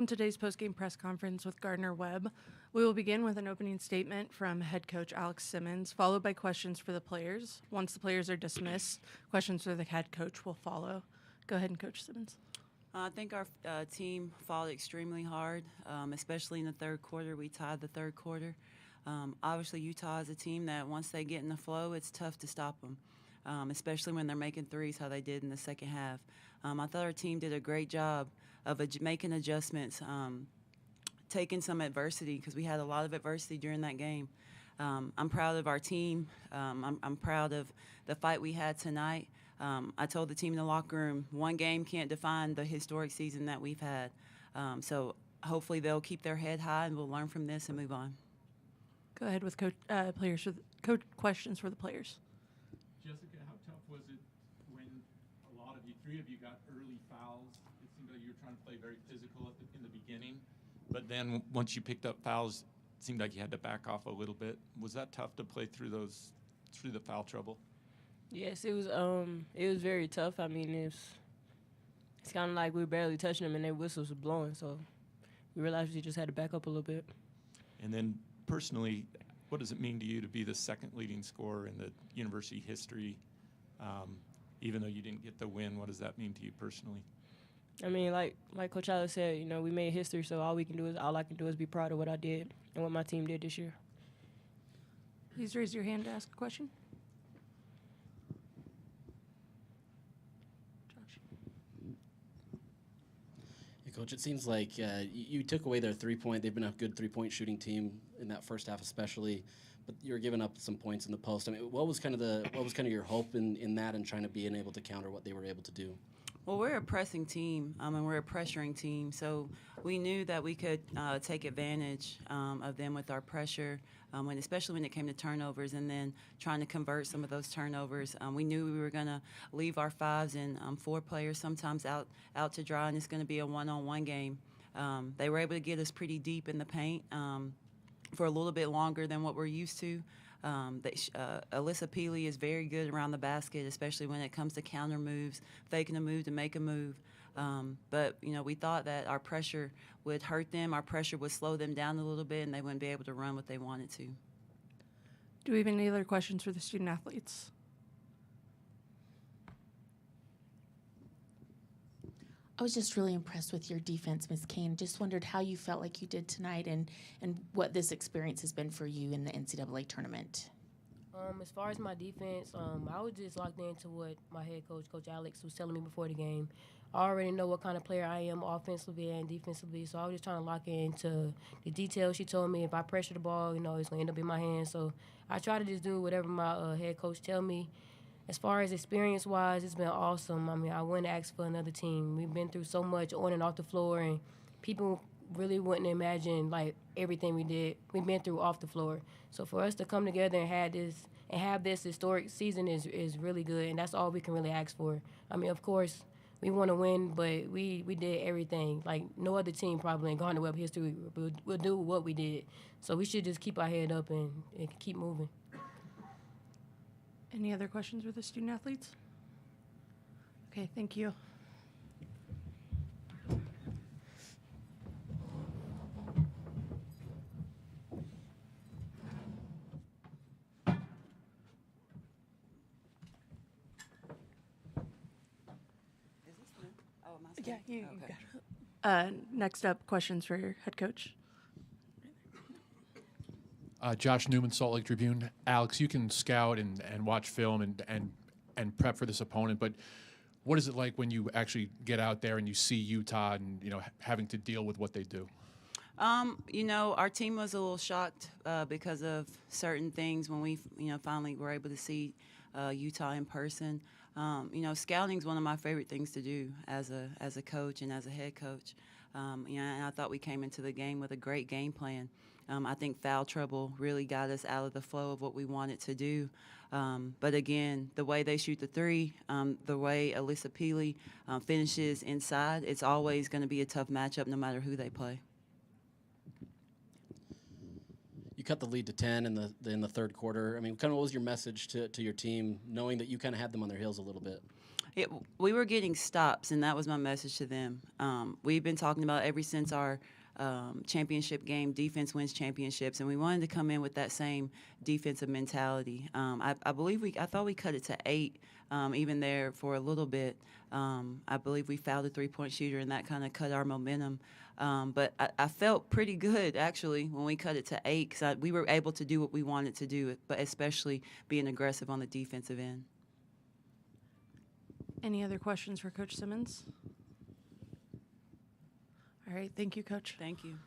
In today's postgame press conference with Gardner-Webb, we will begin with an opening statement from head coach Alex Simmons, followed by questions for the players. Once the players are dismissed, questions for the head coach will follow. Go ahead and Coach Simmons. I think our team fought extremely hard, especially in the third quarter. We tied the third quarter. Obviously, Utah is a team that once they get in the flow, it's tough to stop them, especially when they're making threes, how they did in the second half. I thought our team did a great job of making adjustments, taking some adversity, because we had a lot of adversity during that game. I'm proud of our team. I'm proud of the fight we had tonight. I told the team in the locker room, one game can't define the historic season that we've had. So hopefully they'll keep their head high and we'll learn from this and move on. Go ahead with questions for the players. Jessica, how tough was it when a lot of you, three of you, got early fouls? It seemed like you were trying to play very physical in the beginning, but then once you picked up fouls, it seemed like you had to back off a little bit. Was that tough to play through the foul trouble? Yes, it was. It was very tough. I mean, it's kind of like we were barely touching them and their whistles were blowing. So we realized we just had to back up a little bit. And then personally, what does it mean to you to be the second leading scorer in the university history? Even though you didn't get the win, what does that mean to you personally? I mean, like Coach Alex said, you know, we made history. So all I can do is be proud of what I did and what my team did this year. Please raise your hand to ask a question. Coach, it seems like you took away their three-point. They've been a good three-point shooting team in that first half, especially. But you were giving up some points in the post. I mean, what was kind of your hope in that and trying to be able to counter what they were able to do? Well, we're a pressing team, and we're a pressuring team, so we knew that we could take advantage of them with our pressure, especially when it came to turnovers, and then trying to convert some of those turnovers. We knew we were going to leave our fives and four players sometimes out to dry, and it's going to be a one-on-one game. They were able to get us pretty deep in the paint for a little bit longer than what we're used to. Alyssa Peely is very good around the basket, especially when it comes to counter moves, faking a move to make a move. But, you know, we thought that our pressure would hurt them. Our pressure would slow them down a little bit, and they wouldn't be able to run what they wanted to. Do we have any other questions for the student athletes? I was just really impressed with your defense, Ms. Kane. Just wondered how you felt like you did tonight and what this experience has been for you in the NCAA tournament. As far as my defense, I was just locked into what my head coach, Coach Alex, was telling me before the game. I already know what kind of player I am offensively and defensively, so I was just trying to lock into the details. She told me if I pressure the ball, you know, it's going to end up in my hands. So I try to just do whatever my head coach tell me. As far as experience-wise, it's been awesome. I mean, I wouldn't ask for another team. We've been through so much on and off the floor, and people really wouldn't imagine, like, everything we did. We've been through off the floor. So for us to come together and have this historic season is really good, and that's all we can really ask for. I mean, of course, we want to win, but we did everything. Like, no other team probably in Gardner-Webb history will do what we did. So we should just keep our head up and keep moving. Any other questions for the student athletes? Okay, thank you. Yeah, you got it. Next up, questions for your head coach. Josh Newman, Salt Lake Tribune. Alex, you can scout and watch film and prep for this opponent, but what is it like when you actually get out there and you see Utah and, you know, having to deal with what they do? You know, our team was a little shocked because of certain things when we, you know, finally were able to see Utah in person. You know, scouting is one of my favorite things to do as a coach and as a head coach. You know, and I thought we came into the game with a great game plan. I think foul trouble really got us out of the flow of what we wanted to do. But again, the way they shoot the three, the way Alyssa Peely finishes inside, it's always going to be a tough matchup no matter who they play. You cut the lead to 10 in the third quarter. I mean, kind of what was your message to your team, knowing that you kind of had them on their heels a little bit? We were getting stops, and that was my message to them. We've been talking about ever since our championship game, defense wins championships, and we wanted to come in with that same defensive mentality. I thought we cut it to 8, even there for a little bit. I believe we fouled a 3-point shooter, and that kind of cut our momentum. But I felt pretty good, actually, when we cut it to 8, because we were able to do what we wanted to do, but especially being aggressive on the defensive end. Any other questions for Coach Simmons? All right, thank you, Coach. Thank you.